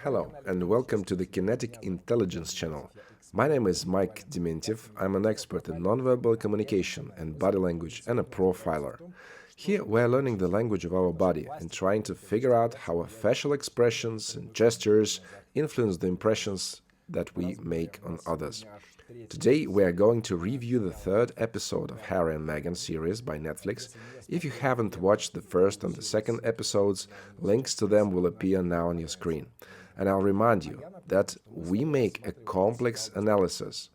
Hello and welcome to the Kinetic Intelligence channel. My name is Mike Demентьев. I'm an expert in nonverbal communication and body language and a profiler. Here we are learning the language of our body and trying to figure out how our facial expressions and gestures influence the impressions that we make on others. Today we are going to review the third episode of Harry and Meghan series by Netflix. If you haven't watched the first and the second episodes, links to them will appear now on your screen. And I'll remind you that we make a complex analysis.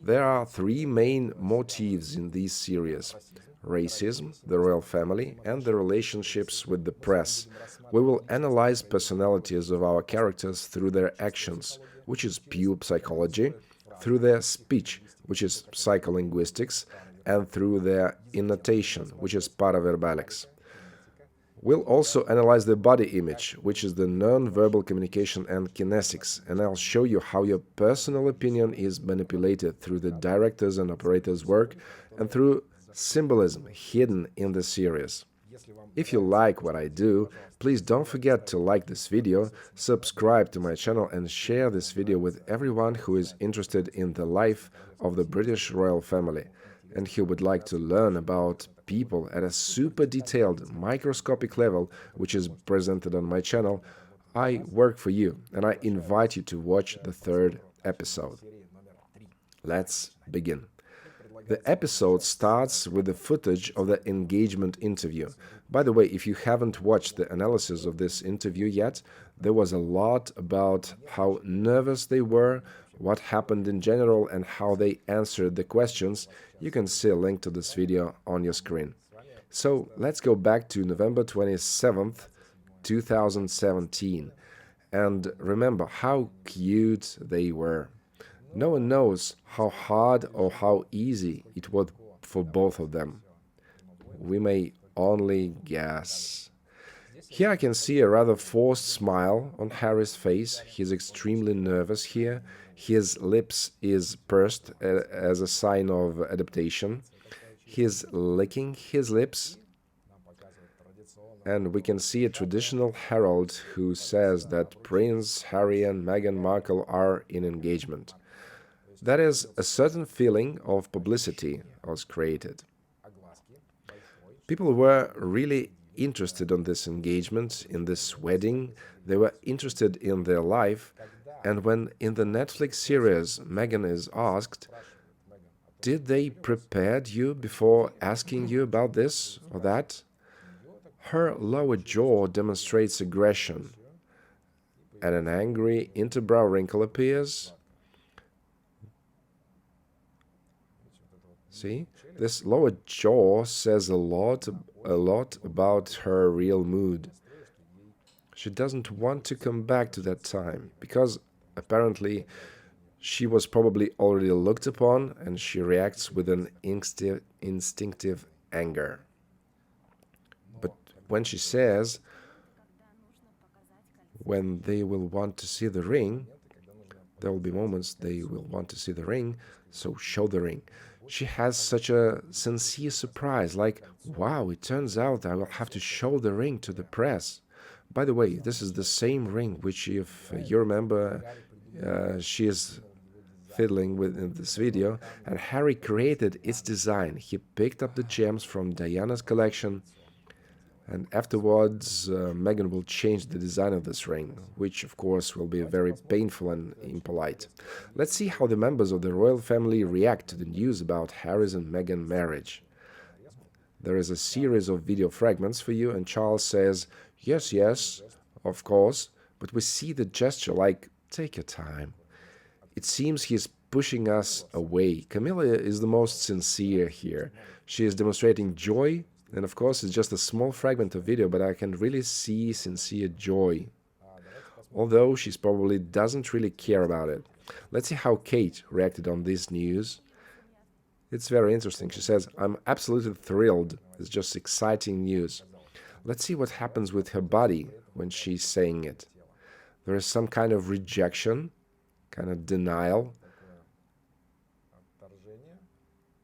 There are three main motifs in this series: racism, the royal family, and the relationships with the press. We will analyze personalities of our characters through their actions, which is pure psychology, through their speech, which is psycholinguistics, and through their intonation, which is paraverbalics. We'll also analyze the body image, which is the non-verbal communication and kinesics, and I'll show you how your personal opinion is manipulated through the directors and operators' work and through symbolism hidden in the series. If you like what I do, please don't forget to like this video, subscribe to my channel and share this video with everyone who is interested in the life of the British royal family and who would like to learn about people at a super detailed microscopic level, which is presented on my channel. I work for you and I invite you to watch the third episode. Let's begin. The episode starts with the footage of the engagement interview. By the way, if you haven't watched the analysis of this interview yet, there was a lot about how nervous they were, what happened in general, and how they answered the questions. You can see a link to this video on your screen. So let's go back to November 27th, 2017, and remember how cute they were. No one knows how hard or how easy it was for both of them. We may only guess. Here I can see a rather forced smile on Harry's face. He's extremely nervous here. His lips is pursed as a sign of adaptation. He's licking his lips. And we can see a traditional herald who says that Prince Harry and Meghan Markle are in engagement. That is, a certain feeling of publicity was created. People were really interested in this engagement, in this wedding. They were interested in their life. And when in the Netflix series Meghan is asked, "Did they prepare you before asking you about this or that?" her lower jaw demonstrates aggression, and an angry interbrow wrinkle appears. See, this lower jaw says a lot about her real mood. She doesn't want to come back to that time because apparently she was probably already looked upon and she reacts with an instinctive anger. But when she says, when they will want to see the ring, there will be moments they will want to see the ring, so show the ring. She has such a sincere surprise, like, wow, it turns out I will have to show the ring to the press. By the way, this is the same ring which, if you remember, she is fiddling with in this video, and Harry created its design. He picked up the gems from Diana's collection, and afterwards Meghan will change the design of this ring, which of course will be very painful and impolite. Let's see how the members of the royal family react to the news about Harry's and Meghan marriage. There is a series of video fragments for you, and Charles says, "Yes, yes, of course," but we see the gesture like, "Take your time." It seems he's pushing us away. Camilla is the most sincere here. She is demonstrating joy. And of course, it's just a small fragment of video, but I can really see sincere joy. Although she probably doesn't really care about it. Let's see how Kate reacted on this news. It's very interesting. She says, "I'm absolutely thrilled. It's just exciting news." Let's see what happens with her body when she's saying it. There is some kind of rejection, kind of denial.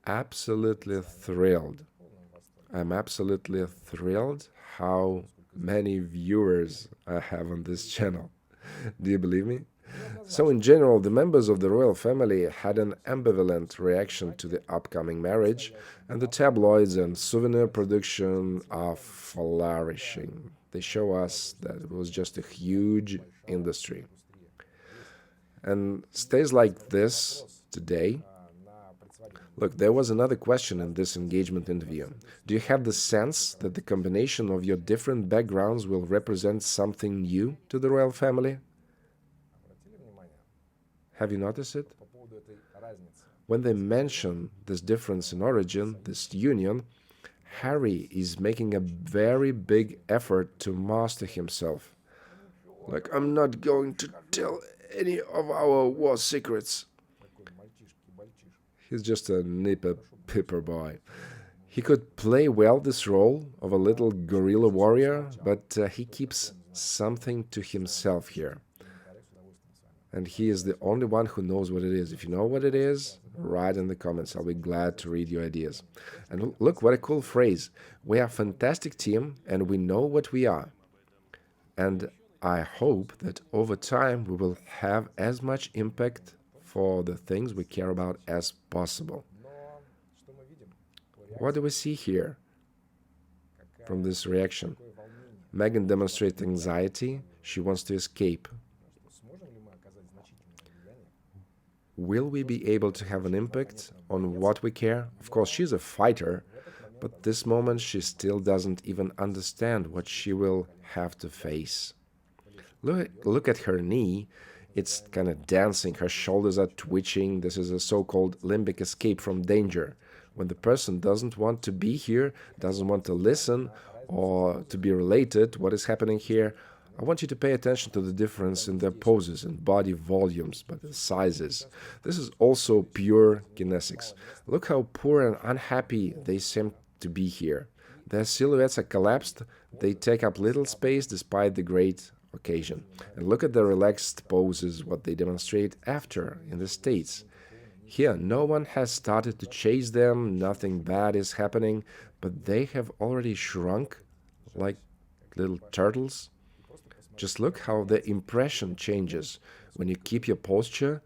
Absolutely thrilled. I'm absolutely thrilled. How many viewers I have on this channel. Do you believe me? So, in general, the members of the royal family had an ambivalent reaction to the upcoming marriage, and the tabloids and souvenir production are flourishing. They show us that it was just a huge industry. And stays like this today. Look, there was another question in this engagement interview. Do you have the sense that the combination of your different backgrounds will represent something new to the royal family? Have you noticed it? When they mention this difference in origin, this union, Harry is making a very big effort to master himself. Like, I'm not going to tell any of our war secrets. He's just a nipper pipper boy. He could play well this role of a little guerrilla warrior, but he keeps something to himself here. And he is the only one who knows what it is. If you know what it is, write in the comments. I'll be glad to read your ideas. And look, what a cool phrase. We are a fantastic team, and we know what we are. And I hope that over time we will have as much impact for the things we care about as possible. What do we see here from this reaction? Meghan demonstrates anxiety. She wants to escape. Will we be able to have an impact on what we care? Of course, she's a fighter, but this moment she still doesn't even understand what she will have to face. Look at her knee. It's kind of dancing. Her shoulders are twitching. This is a so-called limbic escape from danger. When the person doesn't want to be here, doesn't want to listen or to be related, what is happening here, I want you to pay attention to the difference in their poses and body volumes, but the sizes. This is also pure kinesics. Look how poor and unhappy they seem to be here. Their silhouettes are collapsed. They take up little space despite the great occasion. And look at the relaxed poses, what they demonstrate after in the States. Here, no one has started to chase them, nothing bad is happening, but they have already shrunk like little turtles. Just look how the impression changes when you keep your posture,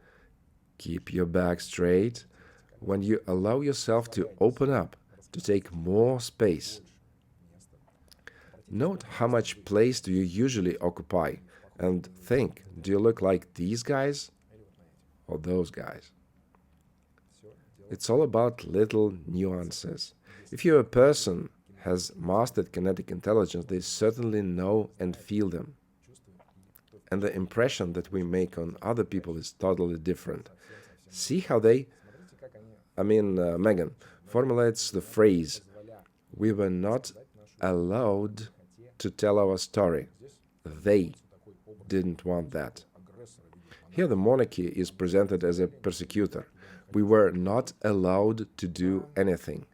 keep your back straight, when you allow yourself to open up, to take more space. Note how much place do you usually occupy and think, do you look like these guys or those guys? It's all about little nuances. If you're a person who has mastered kinetic intelligence, they certainly know and feel them. And the impression that we make on other people is totally different. See how Meghan formulates the phrase, we were not allowed to tell our story. They didn't want that. Here the monarchy is presented as a persecutor. We were not allowed to do anything.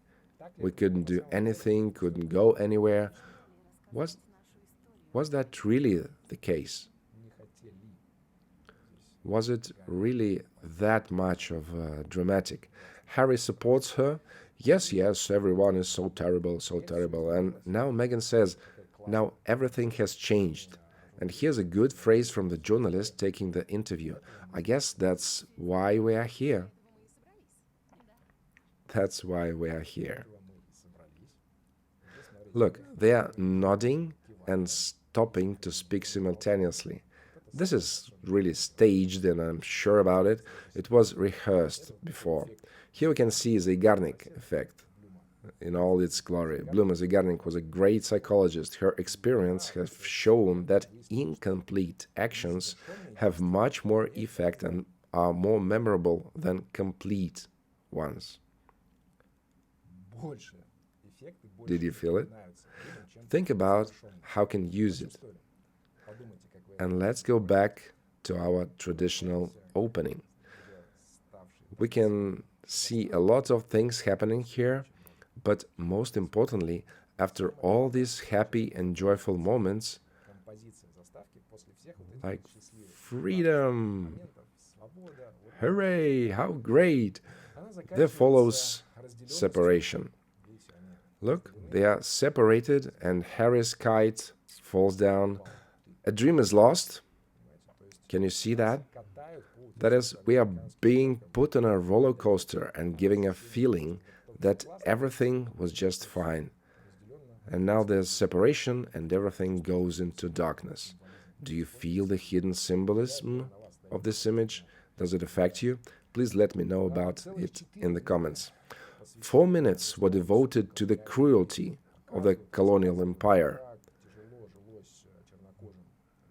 We couldn't do anything, couldn't go anywhere. Was that really the case? Was it really that much of dramatic? Harry supports her. Yes, everyone is so terrible, so terrible. And now Meghan says, now everything has changed. And here's a good phrase from the journalist taking the interview. I guess that's why we are here. That's why we are here. Look, they are nodding and stopping to speak simultaneously. This is really staged, and I'm sure about it. It was rehearsed before. Here we can see the Zygarnik effect in all its glory. Bluma Zygarnik was a great psychologist. Her experience has shown that incomplete actions have much more effect and are more memorable than complete ones. Did you feel it? Think about how you can use it. And let's go back to our traditional opening. We can see a lot of things happening here, but most importantly, after all these happy and joyful moments, like freedom, hooray, how great, there follows separation. Look, they are separated and Harry's kite falls down. A dream is lost. Can you see that? That is, we are being put on a roller coaster and giving a feeling that everything was just fine. And now there's separation and everything goes into darkness. Do you feel the hidden symbolism of this image? Does it affect you? Please let me know about it in the comments. 4 minutes were devoted to the cruelty of the colonial empire.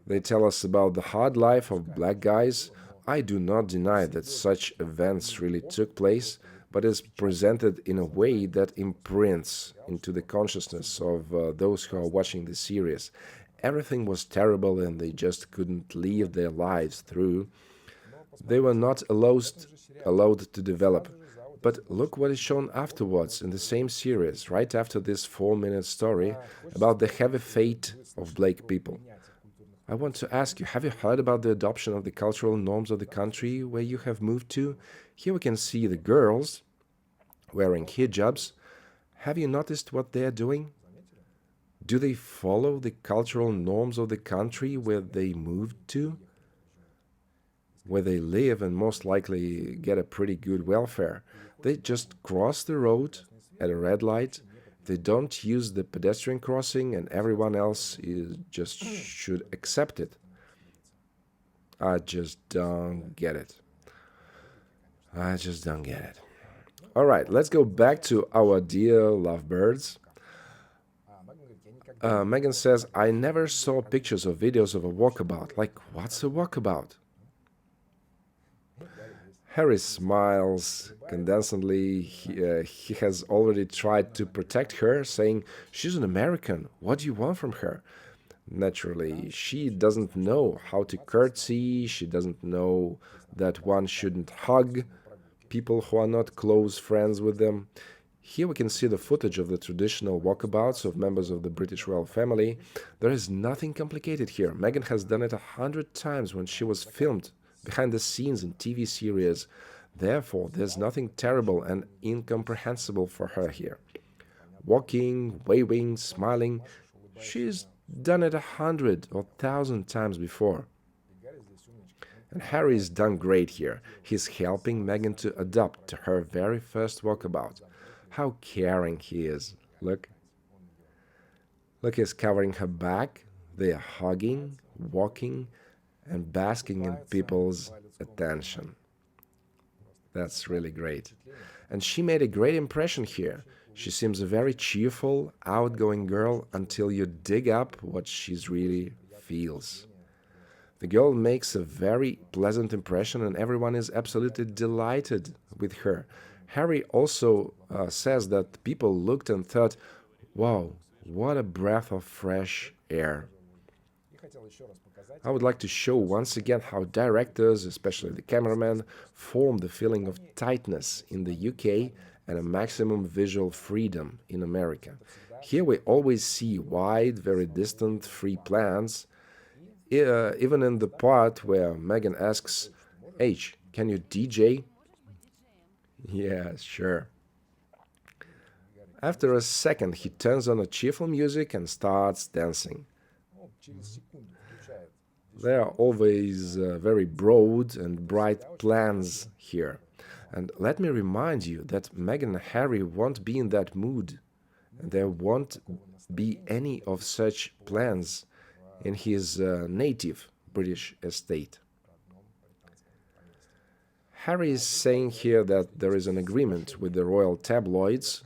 They tell us about the hard life of black guys. I do not deny that such events really took place, but is presented in a way that imprints into the consciousness of those who are watching the series. Everything was terrible and they just couldn't live their lives through. They were not allowed to develop. But look what is shown afterwards in the same series, right after this 4-minute story about the heavy fate of black people. I want to ask you, have you heard about the adoption of the cultural norms of the country where you have moved to? Here we can see the girls wearing hijabs. Have you noticed what they are doing? Do they follow the cultural norms of the country where they moved to? Where they live and most likely get a pretty good welfare. They just cross the road at a red light. They don't use the pedestrian crossing and everyone else just should accept it. I just don't get it. I just don't get it. All right, let's go back to our dear lovebirds. Meghan says, I never saw pictures or videos of a walkabout. Like, what's a walkabout? Harry smiles condescendingly. He has already tried to protect her, saying, she's an American. What do you want from her? Naturally, she doesn't know how to curtsy. She doesn't know that one shouldn't hug people who are not close friends with them. Here we can see the footage of the traditional walkabouts of members of the British royal family. There is nothing complicated here. Meghan has done it 100 times when she was filmed behind the scenes in TV series. Therefore, there's nothing terrible and incomprehensible for her here. Walking, waving, smiling, she's done it 100 or 1,000 times before. And Harry's done great here. He's helping Meghan to adapt to her very first walkabout. How caring he is. Look. Look, he's covering her back. They are hugging, walking, and basking in people's attention. That's really great. And she made a great impression here. She seems a very cheerful, outgoing girl until you dig up what she really feels. The girl makes a very pleasant impression and everyone is absolutely delighted with her. Harry also says that people looked and thought, wow, what a breath of fresh air. I would like to show once again how directors, especially the cameraman, form the feeling of tightness in the UK and a maximum visual freedom in America. Here we always see wide, very distant, free plans, even in the part where Meghan asks, H, can you DJ? Yeah, sure. After a second, he turns on a cheerful music and starts dancing. There are always very broad and bright plans here. And let me remind you that Meghan and Harry won't be in that mood. And there won't be any of such plans in his native British estate. Harry is saying here that there is an agreement with the royal tabloids,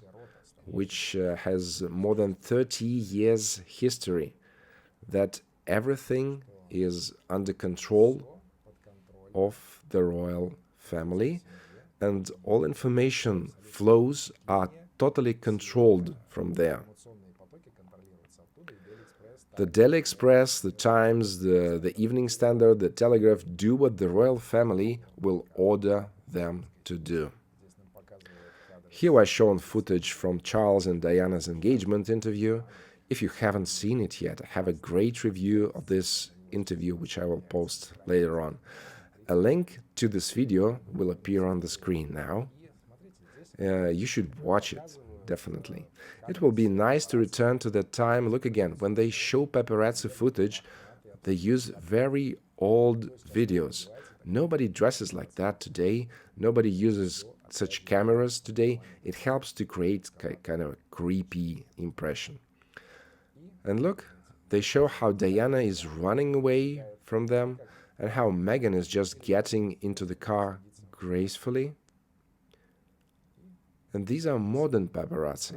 which has more than 30 years history, that everything is under control of the royal family and all information flows are totally controlled from there. The Daily Express, the Times, the Evening Standard, the Telegraph do what the royal family will order them to do. Here I've shown footage from Charles and Diana's engagement interview. If you haven't seen it yet, I have a great review of this interview which I will post later on. A link to this video will appear on the screen now. You should watch it. definitely. It will be nice to return to that time. Look again, when they show paparazzi footage, they use very old videos. Nobody dresses like that today. Nobody uses such cameras today. It helps to create kind of a creepy impression. And look, they show how Diana is running away from them and how Meghan is just getting into the car gracefully. And these are modern paparazzi.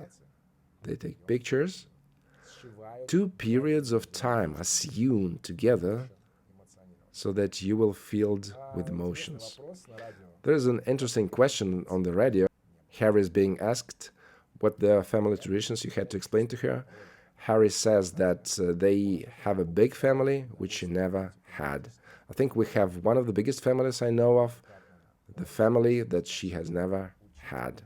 They take pictures. Two periods of time are sewn together so that you will filled with emotions. There is an interesting question on the radio. Harry is being asked what the family traditions you had to explain to her. Harry says that they have a big family, which she never had. I think we have one of the biggest families I know of, the family that she has never had.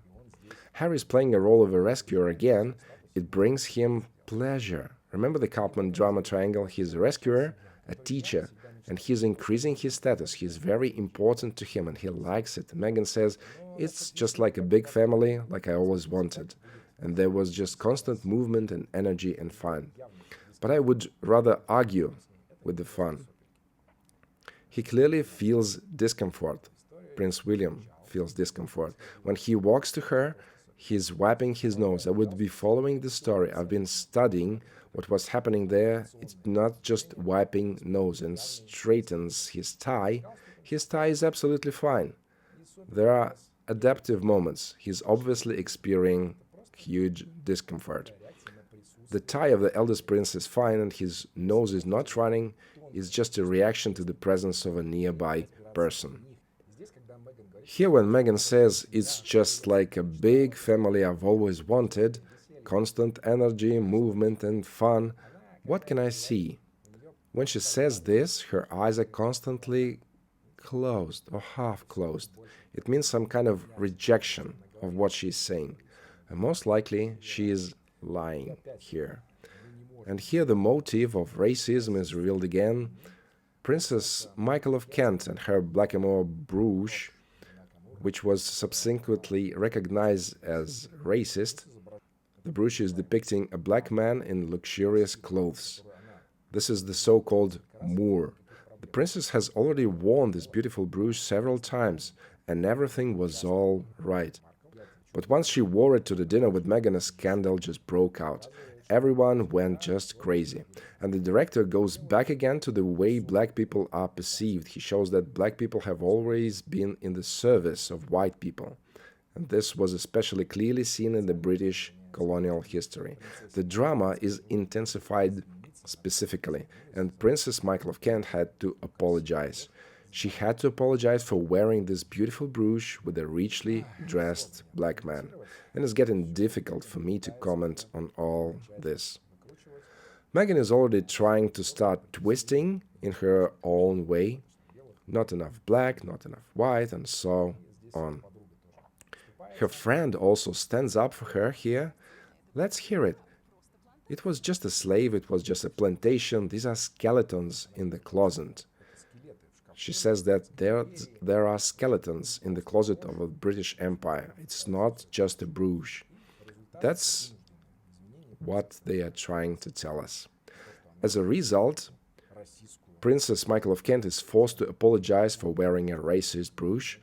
Harry is playing a role of a rescuer again. It brings him pleasure. Remember the Kaufman drama triangle? He's a rescuer, a teacher, and he's increasing his status. He's very important to him and he likes it. Meghan says, it's just like a big family, like I always wanted. And there was just constant movement and energy and fun. But I would rather argue with the fun. He clearly feels discomfort. Prince William feels discomfort. When he walks to her, he's wiping his nose. I would be following the story. I've been studying what was happening there. It's not just wiping nose and straightens his tie. His tie is absolutely fine. There are adaptive moments. He's obviously experiencing huge discomfort. The tie of the eldest prince is fine and his nose is not running. It's just a reaction to the presence of a nearby person. Here when Meghan says it's just like a big family I've always wanted, constant energy, movement and fun, what can I see? When she says this, her eyes are constantly closed or half closed. It means some kind of rejection of what she's saying. And most likely she is lying here. And here the motive of racism is revealed again. Princess Markle of Kent and her blackamoor brooch, which was subsequently recognized as racist. The brooch is depicting a black man in luxurious clothes. This is the so-called moor. The princess has already worn this beautiful brooch several times, and everything was all right. But once she wore it to the dinner with Meghan, a scandal just broke out. Everyone went just crazy. And the director goes back again to the way black people are perceived. He shows that black people have always been in the service of white people. And this was especially clearly seen in the British colonial history. The drama is intensified specifically, and Princess Markle of Kent had to apologize. She had to apologize for wearing this beautiful brooch with a richly dressed black man. And it's getting difficult for me to comment on all this. Meghan is already trying to start twisting in her own way. Not enough black, not enough white, and so on. Her friend also stands up for her here. Let's hear it. It was just a slave, it was just a plantation. These are skeletons in the closet. She says that there are skeletons in the closet of the British Empire. It's not just a brooch. That's what they are trying to tell us. As a result, Princess Markle of Kent is forced to apologize for wearing a racist brooch,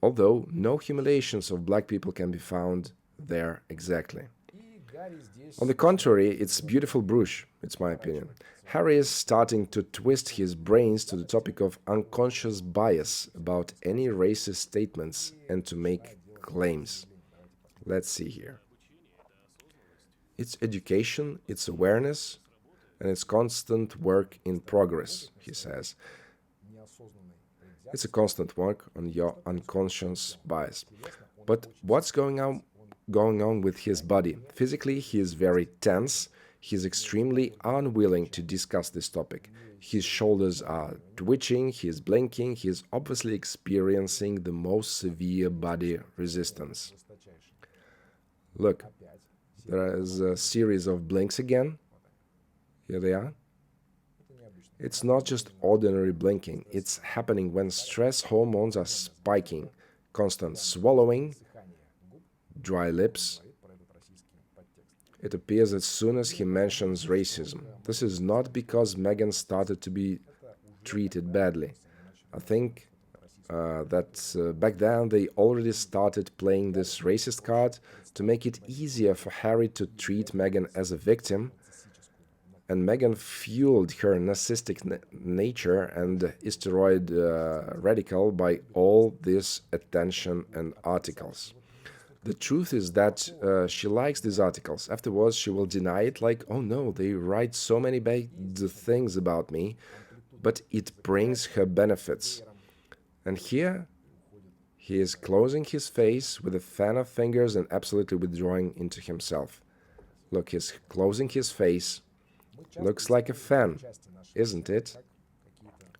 although no humiliations of black people can be found there exactly. On the contrary, it's a beautiful brooch, it's my opinion. Harry is starting to twist his brains to the topic of unconscious bias about any racist statements and to make claims. Let's see here. It's education, it's awareness, and it's constant work in progress, he says. It's a constant work on your unconscious bias. But what's going on with his body? Physically, he is very tense. He's extremely unwilling to discuss this topic. His shoulders are twitching, he is blinking, he is obviously experiencing the most severe body resistance. Look, there is a series of blinks again. Here they are. It's not just ordinary blinking. It's happening when stress hormones are spiking. Constant swallowing, dry lips. It appears as soon as he mentions racism. This is not because Meghan started to be treated badly. I think that back then they already started playing this racist card to make it easier for Harry to treat Meghan as a victim, and Meghan fueled her narcissistic nature and hysteroid radical by all this attention and articles. The truth is that she likes these articles. Afterwards, she will deny it like, oh no, they write so many bad things about me, but it brings her benefits. And here, he is closing his face with a fan of fingers and absolutely withdrawing into himself. Look, he's closing his face. Looks like a fan, isn't it?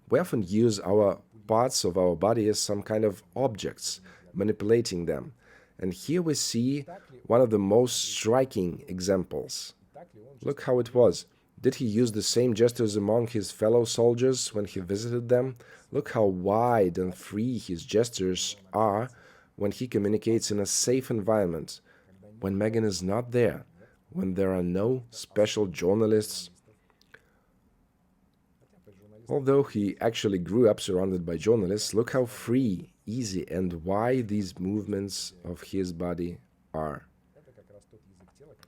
We often use our parts of our body as some kind of objects, manipulating them. And here we see one of the most striking examples. Look how it was. Did he use the same gestures among his fellow soldiers when he visited them? Look how wide and free his gestures are when he communicates in a safe environment, when Meghan is not there, when there are no special journalists. Although he actually grew up surrounded by journalists, look how free, easy, and wide these movements of his body are.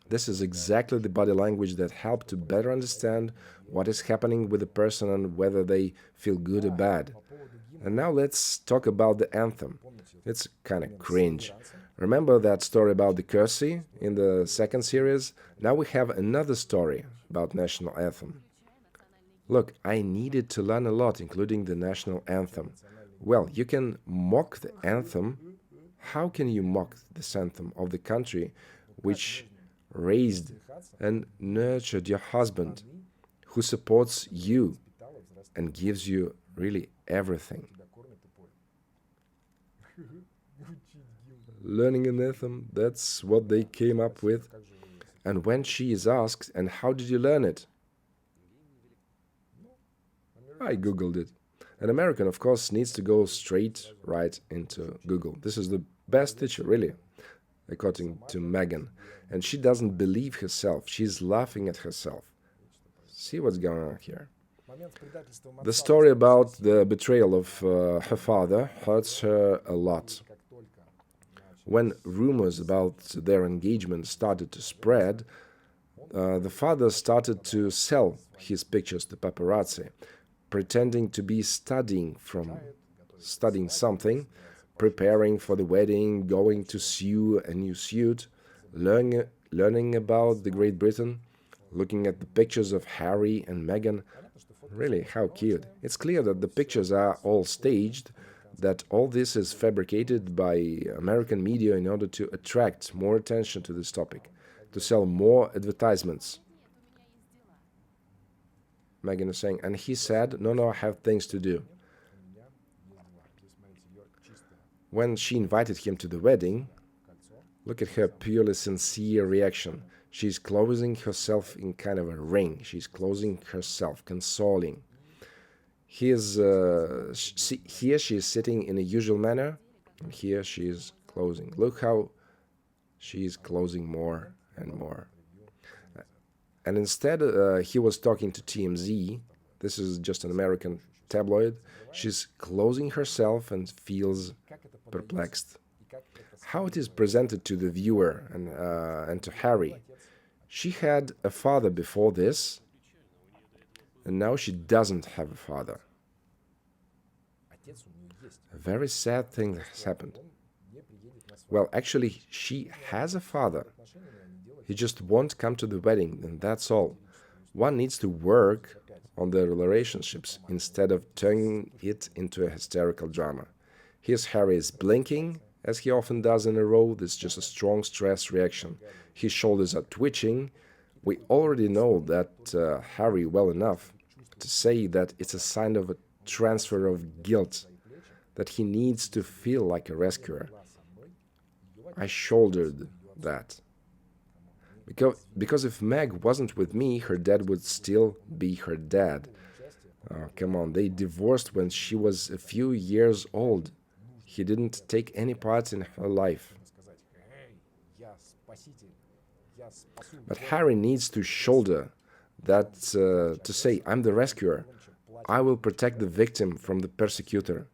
This is exactly the body language that helps to better understand what is happening with a person and whether they feel good or bad. And now let's talk about the anthem. It's kind of cringe. Remember that story about the Kersey in the second series? Now we have another story about national anthem. Look, I needed to learn a lot, including the national anthem. Well, you can mock the anthem. How can you mock this anthem of the country which raised and nurtured your husband, who supports you and gives you really everything? Learning an anthem, that's what they came up with. And when she is asked, and how did you learn it? I googled it. An American, of course, needs to go straight right into Google. This is the best teacher, really, according to Meghan. And she doesn't believe herself. She's laughing at herself. See what's going on here. The story about the betrayal of her father hurts her a lot. When rumors about their engagement started to spread, the father started to sell his pictures to paparazzi, pretending to be studying something, preparing for the wedding, going to sew a new suit, learning about the Great Britain, looking at the pictures of Harry and Meghan. Really, how cute. It's clear that the pictures are all staged, that all this is fabricated by American media in order to attract more attention to this topic, to sell more advertisements. Meghan is saying, and he said, no, I have things to do. When she invited him to the wedding, look at her purely sincere reaction. She's closing herself in kind of a ring. She's closing herself, consoling. Here she is sitting in a usual manner, and here she is closing. Look how she is closing more and more. And instead, he was talking to TMZ. This is just an American tabloid. She's closing herself and feels perplexed. How it is presented to the viewer and to Harry. She had a father before this, and now she doesn't have a father. A very sad thing has happened. Well, actually, she has a father. He just won't come to the wedding, and that's all. One needs to work on their relationships instead of turning it into a hysterical drama. Here's Harry is blinking, as he often does in a row. This is just a strong stress reaction. His shoulders are twitching. We already know that Harry well enough to say that it's a sign of a transfer of guilt, that he needs to feel like a rescuer. I shouldered that. Because if Meg wasn't with me, her dad would still be her dad. Oh, come on, they divorced when she was a few years old. He didn't take any part in her life. But Harry needs to shoulder that to say, I'm the rescuer. I will protect the victim from the persecutor.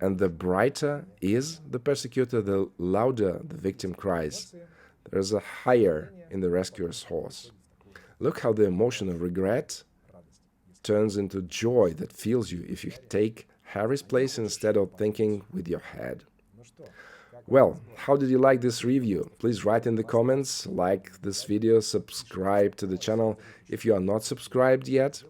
And the brighter is the persecutor, the louder the victim cries. There is a higher in the rescuer's horse. Look how the emotion of regret turns into joy that fills you if you take Harry's place instead of thinking with your head. Well, how did you like this review? Please write in the comments, like this video, subscribe to the channel if you are not subscribed yet.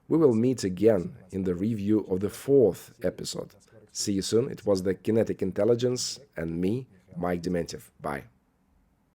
We will meet again in the review of the 4th episode. See you soon. It was the Kinetic Intelligence and me, Mike Dementiev. Bye.